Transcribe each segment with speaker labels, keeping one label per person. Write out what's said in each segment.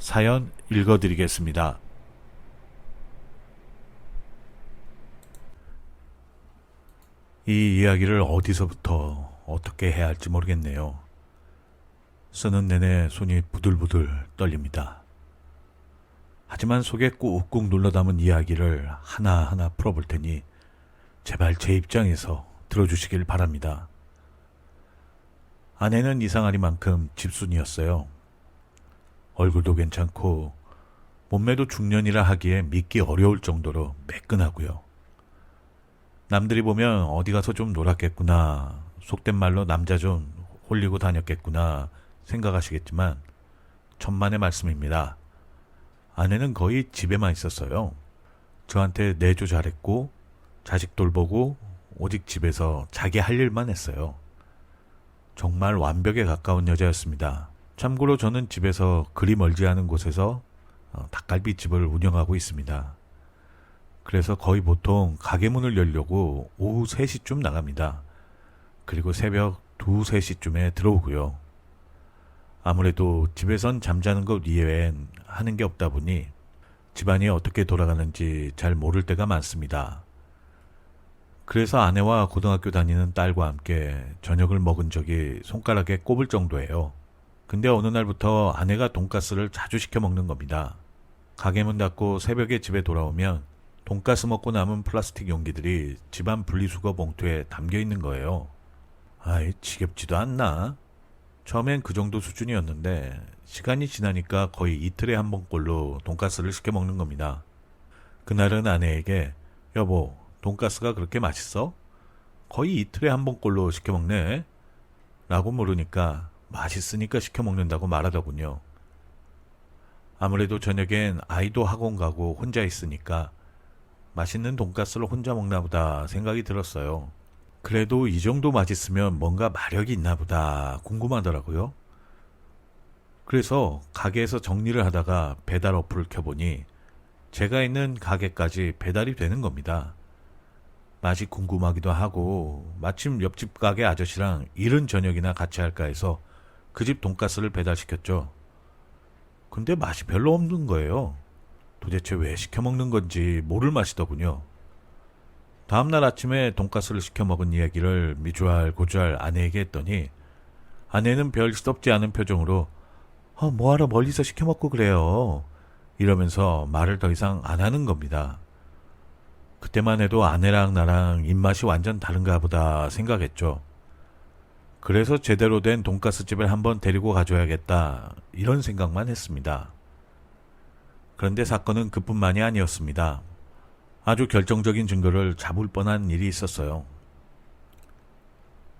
Speaker 1: 사연 읽어드리겠습니다. 이 이야기를 어디서부터 어떻게 해야 할지 모르겠네요. 쓰는 내내 손이 부들부들 떨립니다. 하지만 속에 꾹꾹 눌러 담은 이야기를 하나하나 풀어볼 테니 제발 제 입장에서 들어주시길 바랍니다. 아내는 이상하리만큼 집순이었어요. 얼굴도 괜찮고 몸매도 중년이라 하기에 믿기 어려울 정도로 매끈하고요. 남들이 보면 어디 가서 좀 놀았겠구나, 속된 말로 남자 좀 홀리고 다녔겠구나 생각하시겠지만 천만의 말씀입니다. 아내는 거의 집에만 있었어요. 저한테 내조 잘했고 자식 돌보고 오직 집에서 자기 할 일만 했어요. 정말 완벽에 가까운 여자였습니다. 참고로 저는 집에서 그리 멀지 않은 곳에서 닭갈비집을 운영하고 있습니다. 그래서 거의 보통 가게 문을 열려고 오후 3시쯤 나갑니다. 그리고 새벽 2, 3시쯤에 들어오고요. 아무래도 집에선 잠자는 것 이외엔 하는 게 없다 보니 집안이 어떻게 돌아가는지 잘 모를 때가 많습니다. 그래서 아내와 고등학교 다니는 딸과 함께 저녁을 먹은 적이 손가락에 꼽을 정도예요. 근데 어느 날부터 아내가 돈가스를 자주 시켜 먹는 겁니다. 가게 문 닫고 새벽에 집에 돌아오면 돈가스 먹고 남은 플라스틱 용기들이 집안 분리수거 봉투에 담겨 있는 거예요. 아이, 지겹지도 않나? 처음엔 그 정도 수준이었는데 시간이 지나니까 거의 이틀에 한 번꼴로 돈가스를 시켜 먹는 겁니다. 그날은 아내에게 여보, 돈가스가 그렇게 맛있어? 거의 이틀에 한 번꼴로 시켜 먹네? 라고 물으니까 맛있으니까 시켜 먹는다고 말하더군요. 아무래도 저녁엔 아이도 학원 가고 혼자 있으니까 맛있는 돈가스를 혼자 먹나 보다 생각이 들었어요. 그래도 이 정도 맛있으면 뭔가 마력이 있나 보다 궁금하더라고요. 그래서 가게에서 정리를 하다가 배달 어플을 켜보니 제가 있는 가게까지 배달이 되는 겁니다. 맛이 궁금하기도 하고 마침 옆집 가게 아저씨랑 이른 저녁이나 같이 할까 해서 그 집 돈가스를 배달시켰죠. 근데 맛이 별로 없는 거예요. 도대체 왜 시켜 먹는 건지 모를 맛이더군요. 다음날 아침에 돈가스를 시켜 먹은 이야기를 미주알 고주알 아내에게 했더니 아내는 별 시덥지 않은 표정으로 뭐하러 멀리서 시켜 먹고 그래요, 이러면서 말을 더 이상 안 하는 겁니다. 그때만 해도 아내랑 나랑 입맛이 완전 다른가 보다 생각했죠. 그래서 제대로 된 돈가스 집을 한번 데리고 가줘야겠다, 이런 생각만 했습니다. 그런데 사건은 그뿐만이 아니었습니다. 아주 결정적인 증거를 잡을 뻔한 일이 있었어요.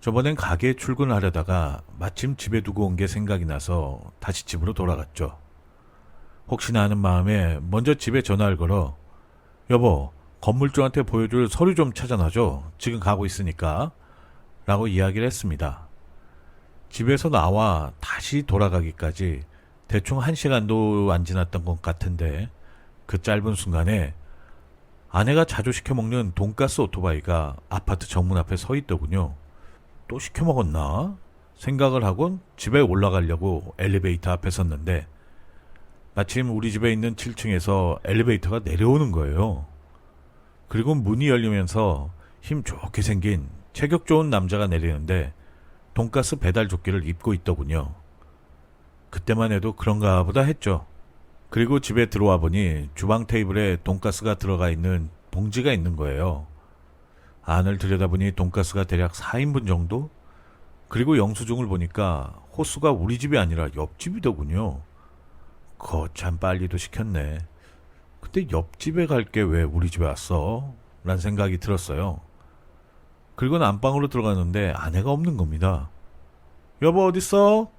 Speaker 1: 저번엔 가게에 출근하려다가 마침 집에 두고 온 게 생각이 나서 다시 집으로 돌아갔죠. 혹시나 하는 마음에 먼저 집에 전화를 걸어 여보, 건물주한테 보여줄 서류 좀 찾아놔줘, 지금 가고 있으니까, 라고 이야기를 했습니다. 집에서 나와 다시 돌아가기까지 대충 1시간도 안 지났던 것 같은데 그 짧은 순간에 아내가 자주 시켜 먹는 돈가스 오토바이가 아파트 정문 앞에 서 있더군요. 또 시켜 먹었나? 생각을 하곤 집에 올라가려고 엘리베이터 앞에 섰는데 마침 우리 집에 있는 7층에서 엘리베이터가 내려오는 거예요. 그리고 문이 열리면서 힘 좋게 생긴 체격 좋은 남자가 내리는데 돈가스 배달 조끼를 입고 있더군요. 그때만 해도 그런가 보다 했죠. 그리고 집에 들어와 보니 주방 테이블에 돈가스가 들어가 있는 봉지가 있는 거예요. 안을 들여다보니 돈가스가 대략 4인분 정도? 그리고 영수증을 보니까 호수가 우리 집이 아니라 옆집이더군요. 거참 빨리도 시켰네. 근데 옆집에 갈 게 왜 우리 집에 왔어? 란 생각이 들었어요. 그리고 안방으로 들어갔는데 아내가 없는 겁니다. 여보 어딨어?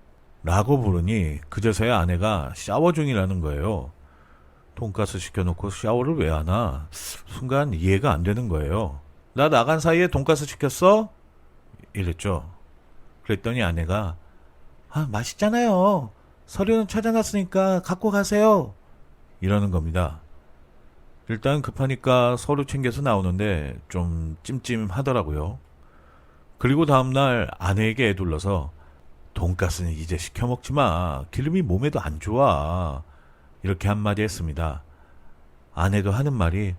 Speaker 1: 라고 부르니 그제서야 아내가 샤워 중이라는 거예요. 돈가스 시켜놓고 샤워를 왜 하나? 순간 이해가 안 되는 거예요. 나 나간 사이에 돈가스 시켰어? 이랬죠. 그랬더니 아내가 맛있잖아요, 서류는 찾아놨으니까 갖고 가세요, 이러는 겁니다. 일단 급하니까 서류 챙겨서 나오는데 좀 찜찜하더라고요. 그리고 다음날 아내에게 애둘러서 돈가스는 이제 시켜 먹지 마, 기름이 몸에도 안 좋아, 이렇게 한마디 했습니다. 아내도 하는 말이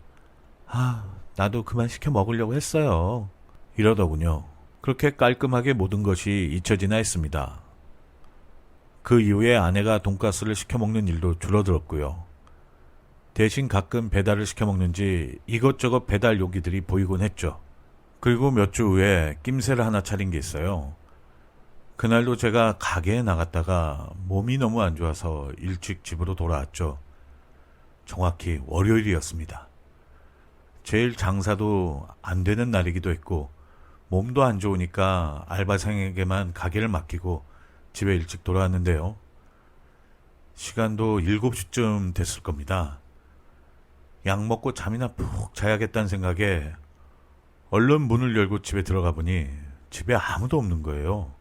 Speaker 1: 나도 그만 시켜 먹으려고 했어요. 이러더군요. 그렇게 깔끔하게 모든 것이 잊혀지나 했습니다. 그 이후에 아내가 돈가스를 시켜 먹는 일도 줄어들었고요. 대신 가끔 배달을 시켜 먹는지 이것저것 배달 요기들이 보이곤 했죠. 그리고 몇 주 후에 낌새를 하나 차린 게 있어요. 그날도 제가 가게에 나갔다가 몸이 너무 안 좋아서 일찍 집으로 돌아왔죠. 정확히 월요일이었습니다. 제일 장사도 안 되는 날이기도 했고 몸도 안 좋으니까 알바생에게만 가게를 맡기고 집에 일찍 돌아왔는데요. 시간도 7시쯤 됐을 겁니다. 약 먹고 잠이나 푹 자야겠다는 생각에 얼른 문을 열고 집에 들어가 보니 집에 아무도 없는 거예요.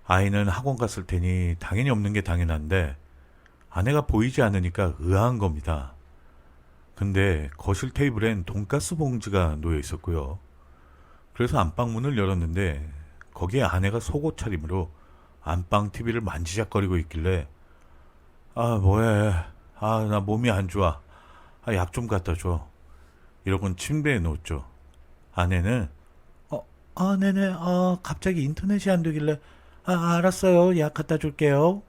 Speaker 1: 아이는 학원 갔을 테니 당연히 없는 게 당연한데 아내가 보이지 않으니까 의아한 겁니다. 근데 거실 테이블엔 돈가스 봉지가 놓여 있었고요. 그래서 안방 문을 열었는데 거기에 아내가 속옷 차림으로 안방 TV를 만지작거리고 있길래 뭐해. 나 몸이 안 좋아. 약 좀 갖다 줘. 이러곤 침대에 놓았죠. 아내는 네네. 갑자기 인터넷이 안 되길래 알았어요. 약 갖다 줄게요.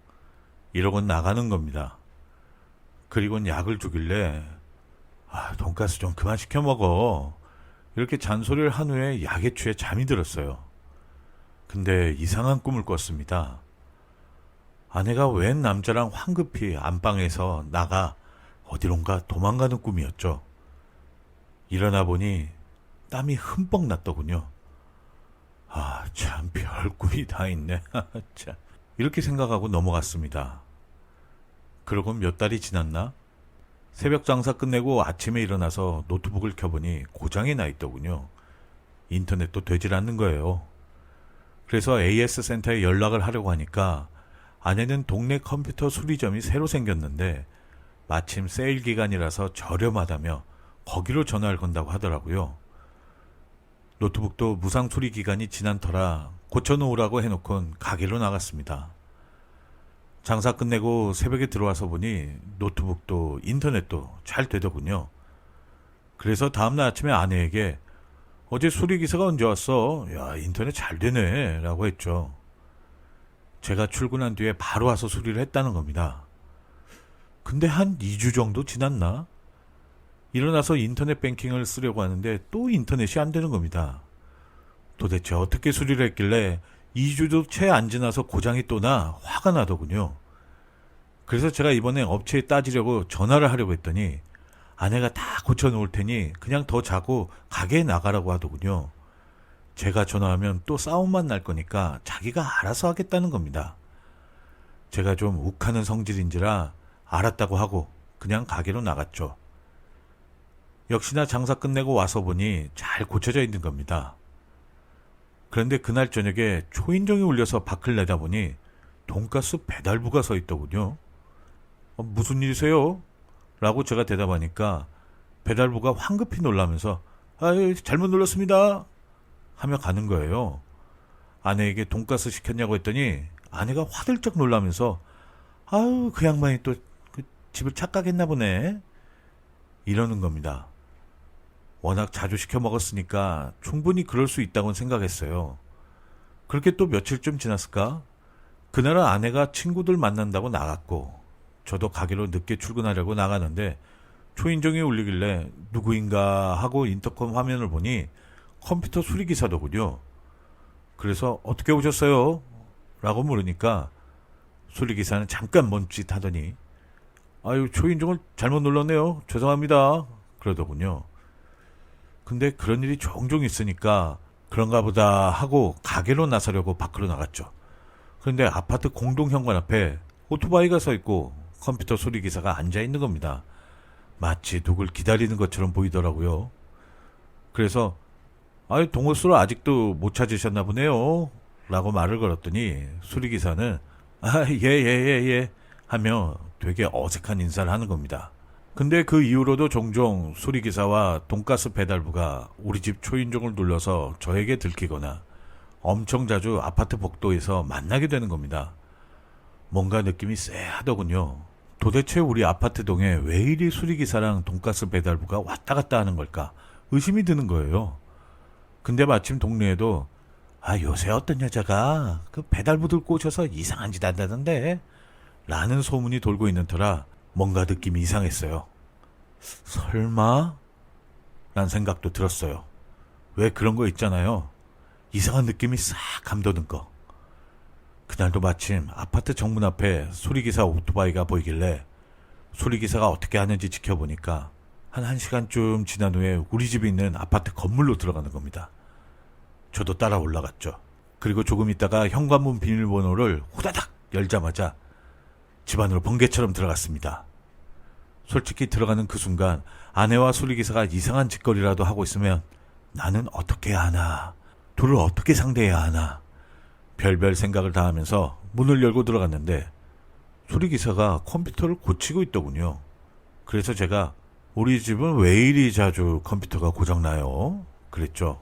Speaker 1: 이러곤 나가는 겁니다. 그리곤 약을 주길래 돈가스 좀 그만 시켜 먹어. 이렇게 잔소리를 한 후에 약에 취해 잠이 들었어요. 근데 이상한 꿈을 꿨습니다. 아내가 웬 남자랑 황급히 안방에서 나가 어디론가 도망가는 꿈이었죠. 일어나 보니 땀이 흠뻑 났더군요. 참 별 꿈이 다 있네. 참. 이렇게 생각하고 넘어갔습니다. 그러고 몇 달이 지났나? 새벽 장사 끝내고 아침에 일어나서 노트북을 켜보니 고장이 나 있더군요. 인터넷도 되질 않는 거예요. 그래서 AS 센터에 연락을 하려고 하니까 아내는 동네 컴퓨터 수리점이 새로 생겼는데 마침 세일 기간이라서 저렴하다며 거기로 전화를 건다고 하더라고요. 노트북도 무상 수리 기간이 지난 터라 고쳐놓으라고 해놓곤 가게로 나갔습니다. 장사 끝내고 새벽에 들어와서 보니 노트북도 인터넷도 잘 되더군요. 그래서 다음날 아침에 아내에게 어제 수리기사가 언제 왔어? 야, 인터넷 잘 되네 라고 했죠. 제가 출근한 뒤에 바로 와서 수리를 했다는 겁니다. 근데 한 2주 정도 지났나? 일어나서 인터넷 뱅킹을 쓰려고 하는데 또 인터넷이 안 되는 겁니다. 도대체 어떻게 수리를 했길래 2주도 채 안 지나서 고장이 또 나 화가 나더군요. 그래서 제가 이번에 업체에 따지려고 전화를 하려고 했더니 아내가 다 고쳐놓을 테니 그냥 더 자고 가게에 나가라고 하더군요. 제가 전화하면 또 싸움만 날 거니까 자기가 알아서 하겠다는 겁니다. 제가 좀 욱하는 성질인지라 알았다고 하고 그냥 가게로 나갔죠. 역시나 장사 끝내고 와서 보니 잘 고쳐져 있는 겁니다. 그런데 그날 저녁에 초인종이 울려서 밖을 내다보니 돈가스 배달부가 서 있더군요. 무슨 일이세요? 라고 제가 대답하니까 배달부가 황급히 놀라면서 잘못 눌렀습니다 하며 가는 거예요. 아내에게 돈가스 시켰냐고 했더니 아내가 화들짝 놀라면서 그 양반이 또 그 집을 착각했나 보네 이러는 겁니다. 워낙 자주 시켜 먹었으니까 충분히 그럴 수 있다고 생각했어요. 그렇게 또 며칠쯤 지났을까? 그날은 아내가 친구들 만난다고 나갔고 저도 가게로 늦게 출근하려고 나가는데 초인종이 울리길래 누구인가 하고 인터컴 화면을 보니 컴퓨터 수리기사더군요. 그래서 어떻게 오셨어요? 라고 물으니까 수리기사는 잠깐 멈칫하더니 초인종을 잘못 눌렀네요. 죄송합니다. 그러더군요. 근데 그런 일이 종종 있으니까 그런가 보다 하고 가게로 나서려고 밖으로 나갔죠. 그런데 아파트 공동현관 앞에 오토바이가 서 있고 컴퓨터 수리기사가 앉아 있는 겁니다. 마치 누굴 기다리는 것처럼 보이더라고요. 그래서 동호수를 아직도 못 찾으셨나 보네요 라고 말을 걸었더니 수리기사는 예 하며 되게 어색한 인사를 하는 겁니다. 근데 그 이후로도 종종 수리기사와 돈가스 배달부가 우리 집 초인종을 눌러서 저에게 들키거나 엄청 자주 아파트 복도에서 만나게 되는 겁니다. 뭔가 느낌이 쎄하더군요. 도대체 우리 아파트 동에 왜 이리 수리기사랑 돈가스 배달부가 왔다 갔다 하는 걸까 의심이 드는 거예요. 근데 마침 동네에도 요새 어떤 여자가 그 배달부들 꼬셔서 이상한 짓 한다던데 라는 소문이 돌고 있는 터라 뭔가 느낌이 이상했어요. 설마? 란 생각도 들었어요. 왜 그런 거 있잖아요. 이상한 느낌이 싹 감도는 거. 그날도 마침 아파트 정문 앞에 수리기사 오토바이가 보이길래 수리기사가 어떻게 하는지 지켜보니까 한 1시간쯤 지난 후에 우리 집이 있는 아파트 건물로 들어가는 겁니다. 저도 따라 올라갔죠. 그리고 조금 있다가 현관문 비밀번호를 후다닥 열자마자 집 안으로 번개처럼 들어갔습니다. 솔직히 들어가는 그 순간 아내와 수리기사가 이상한 짓거리라도 하고 있으면 나는 어떻게 해야 하나, 둘을 어떻게 상대해야 하나 별별 생각을 다 하면서 문을 열고 들어갔는데 수리기사가 컴퓨터를 고치고 있더군요. 그래서 제가 우리 집은 왜 이리 자주 컴퓨터가 고장나요? 그랬죠.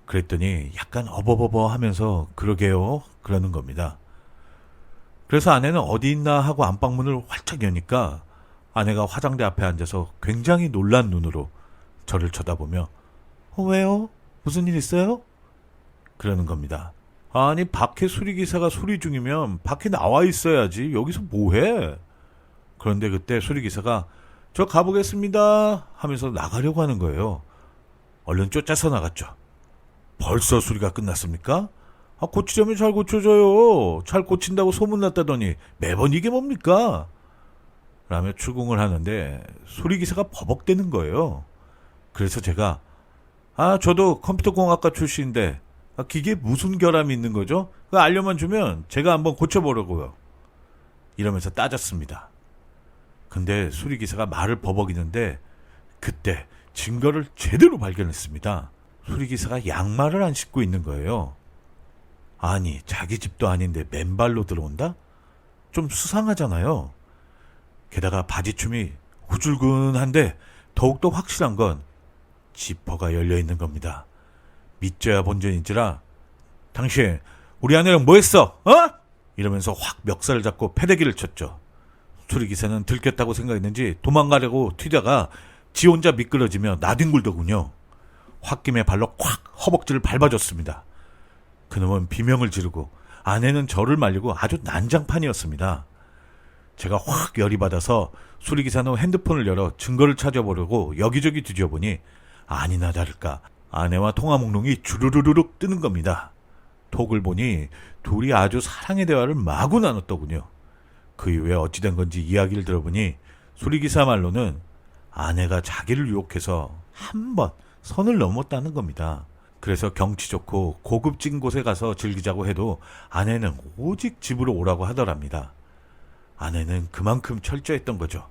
Speaker 1: 그랬더니 약간 어버버버 하면서 그러게요 그러는 겁니다. 그래서 아내는 어디 있나 하고 안방문을 활짝 여니까 아내가 화장대 앞에 앉아서 굉장히 놀란 눈으로 저를 쳐다보며 왜요? 무슨 일 있어요? 그러는 겁니다. 아니 밖에 수리기사가 수리 중이면 밖에 나와 있어야지 여기서 뭐해? 그런데 그때 수리기사가 저 가보겠습니다 하면서 나가려고 하는 거예요. 얼른 쫓아서 나갔죠. 벌써 수리가 끝났습니까? 고치자면 잘 고쳐져요. 잘 고친다고 소문났다더니 매번 이게 뭡니까? 라며 추궁을 하는데 수리기사가 버벅대는 거예요. 그래서 제가 저도 컴퓨터공학과 출신인데 기계에 무슨 결함이 있는 거죠? 그거 알려만 주면 제가 한번 고쳐보려고요. 이러면서 따졌습니다. 근데 수리기사가 말을 버벅이는데 그때 증거를 제대로 발견했습니다. 수리기사가 양말을 안 신고 있는 거예요. 아니 자기 집도 아닌데 맨발로 들어온다? 좀 수상하잖아요. 게다가 바지춤이 후줄근한데 더욱더 확실한 건 지퍼가 열려있는 겁니다. 믿져야 본전인지라 당신 우리 아내랑 뭐 했어? 이러면서 확 멱살을 잡고 패대기를 쳤죠. 수리기사는 들켰다고 생각했는지 도망가려고 튀다가 지 혼자 미끄러지며 나뒹굴더군요. 홧김에 발로 콱 허벅지를 밟아줬습니다. 그놈은 비명을 지르고 아내는 저를 말리고 아주 난장판이었습니다. 제가 확 열이 받아서 수리기사는 핸드폰을 열어 증거를 찾아보려고 여기저기 뒤져보니 아니나 다를까 아내와 통화 목록이 주르르륵 뜨는 겁니다. 톡을 보니 둘이 아주 사랑의 대화를 마구 나눴더군요. 그 이후에 어찌된 건지 이야기를 들어보니 수리기사 말로는 아내가 자기를 유혹해서 한 번 선을 넘었다는 겁니다. 그래서 경치 좋고 고급진 곳에 가서 즐기자고 해도 아내는 오직 집으로 오라고 하더랍니다. 아내는 그만큼 철저했던 거죠.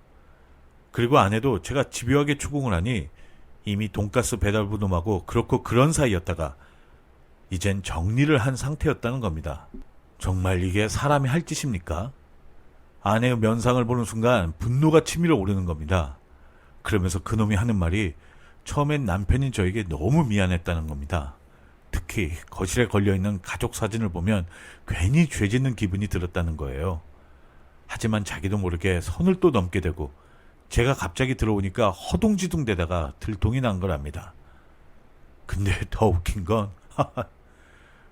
Speaker 1: 그리고 아내도 제가 집요하게 추궁을 하니 이미 돈가스 배달부 놈하고 그렇고 그런 사이였다가 이젠 정리를 한 상태였다는 겁니다. 정말 이게 사람이 할 짓입니까? 아내의 면상을 보는 순간 분노가 치밀어 오르는 겁니다. 그러면서 그놈이 하는 말이 처음엔 남편인 저에게 너무 미안했다는 겁니다. 특히 거실에 걸려있는 가족 사진을 보면 괜히 죄 짓는 기분이 들었다는 거예요. 하지만 자기도 모르게 선을 또 넘게 되고 제가 갑자기 들어오니까 허둥지둥대다가 들통이 난 거랍니다. 근데 더 웃긴 건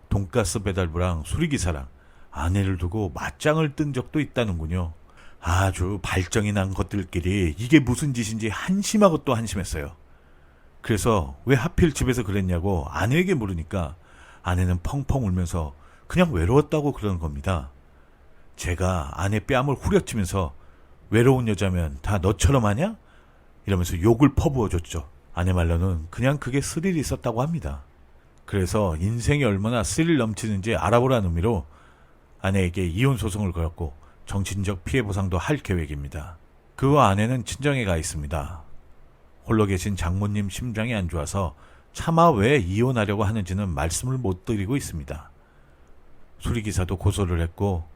Speaker 1: 돈가스 배달부랑 수리기사랑 아내를 두고 맞짱을 뜬 적도 있다는군요. 아주 발정이 난 것들끼리 이게 무슨 짓인지 한심하고 또 한심했어요. 그래서 왜 하필 집에서 그랬냐고 아내에게 물으니까 아내는 펑펑 울면서 그냥 외로웠다고 그러는 겁니다. 제가 아내 뺨을 후려치면서 외로운 여자면 다 너처럼 하냐? 이러면서 욕을 퍼부어줬죠. 아내 말로는 그냥 그게 스릴이 있었다고 합니다. 그래서 인생이 얼마나 스릴 넘치는지 알아보라는 의미로 아내에게 이혼 소송을 걸었고 정신적 피해 보상도 할 계획입니다. 그 후 아내는 친정에 가 있습니다. 홀로 계신 장모님 심장이 안 좋아서 차마 왜 이혼하려고 하는지는 말씀을 못 드리고 있습니다. 수리기사도 고소를 했고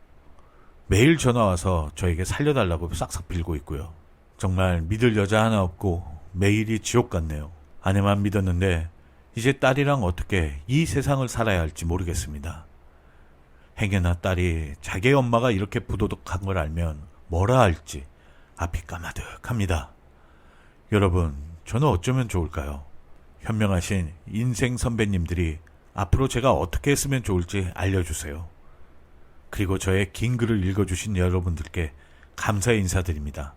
Speaker 1: 매일 전화와서 저에게 살려달라고 싹싹 빌고 있고요. 정말 믿을 여자 하나 없고 매일이 지옥 같네요. 아내만 믿었는데 이제 딸이랑 어떻게 이 세상을 살아야 할지 모르겠습니다. 행여나 딸이 자기 엄마가 이렇게 부도덕한 걸 알면 뭐라 할지 앞이 까마득합니다. 여러분, 저는 어쩌면 좋을까요? 현명하신 인생 선배님들이 앞으로 제가 어떻게 했으면 좋을지 알려주세요. 그리고 저의 긴 글을 읽어주신 여러분들께 감사의 인사드립니다.